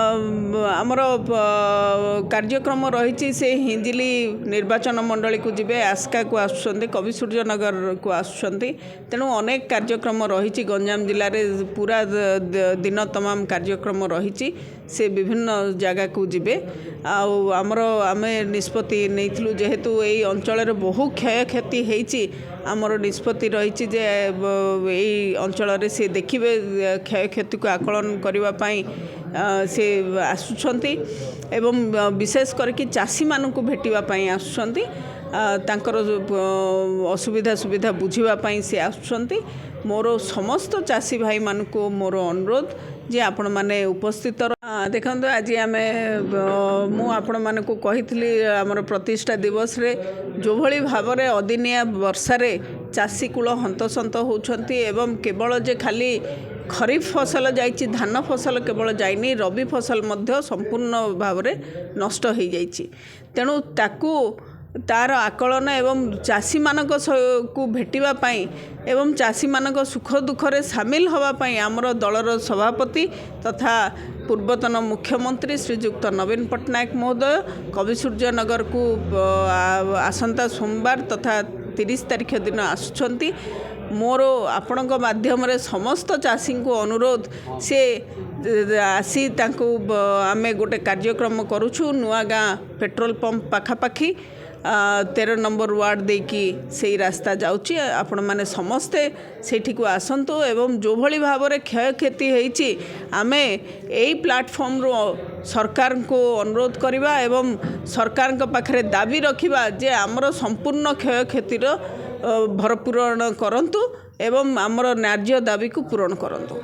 आमर कार्यक्रम रही से हिंजिली निर्वाचन मंडली को जीवे आस्का को आसुँच कवि सूर्यनगर को आसुँच तेणु अनेक कार्यक्रम रही गंजाम जिले में पूरा दिन तमाम कार्यक्रम रही से विभिन्न जगह को जीवे आमर आमे निष्पत्ति नहीं जेहेतु यही अंचल बहु क्षय क्षति होती आमर निष्पत्ति रही जे यही अंचल से देखिए क्षय क्षति को आकलन करने से आसुछंती एवं विशेष करके चाषी मानू भेटापी आसुछंती तांकर असुविधा सुविधा बुझापी से आसुछंती मोर समस्त चाषी भाई मान को मोर अनुरोध जे आपण माने उपस्थित देखो आज आम आपण मान को कही आमर प्रतिष्ठा दिवस रे जो भली भाव में अदिनिया वर्षारे चाषी कूल हंतसंत होती एवं केवल जे खाली खरीफ फसल जाइए धान फसल केवल जाइनी रबी फसल मध्य संपूर्ण भाव में नष्ट हो जाइए तेणु ताकू तार आकलन एवं चाषी मानक को भेटापी एवं चाषी मानक सुख दुखरे सामिल होगापाई आमर दलर सभापति तथा पूर्वतन मुख्यमंत्री श्रीजुक्त नवीन पट्टनायक महोदय कवि सूर्यनगर को आसंता सोमवार तथा 30 तारीख दिन आसुछंती मोर आपण माध्यम समस्त चाषी को अनुरोध से आसी आमे गोटे कार्यक्रम करुछु नुआ गाँ पेट्रोल पंप पाखापाखी 13 नंबर वार्ड देकी से रास्ता जाउची आपण माने समस्ते सेठी को आसंतु एवं जो भली भाव में क्षय क्षति होईची आमे एई प्लेटफॉर्म रो सरकार को अनुरोध करवा एवं सरकार के पाखरे दाबी रखिबा जे आमर संपूर्ण क्षय क्षतिर भरपूरण करंतु एवं आमर न्याय्य दाबी को पूरण करंतु।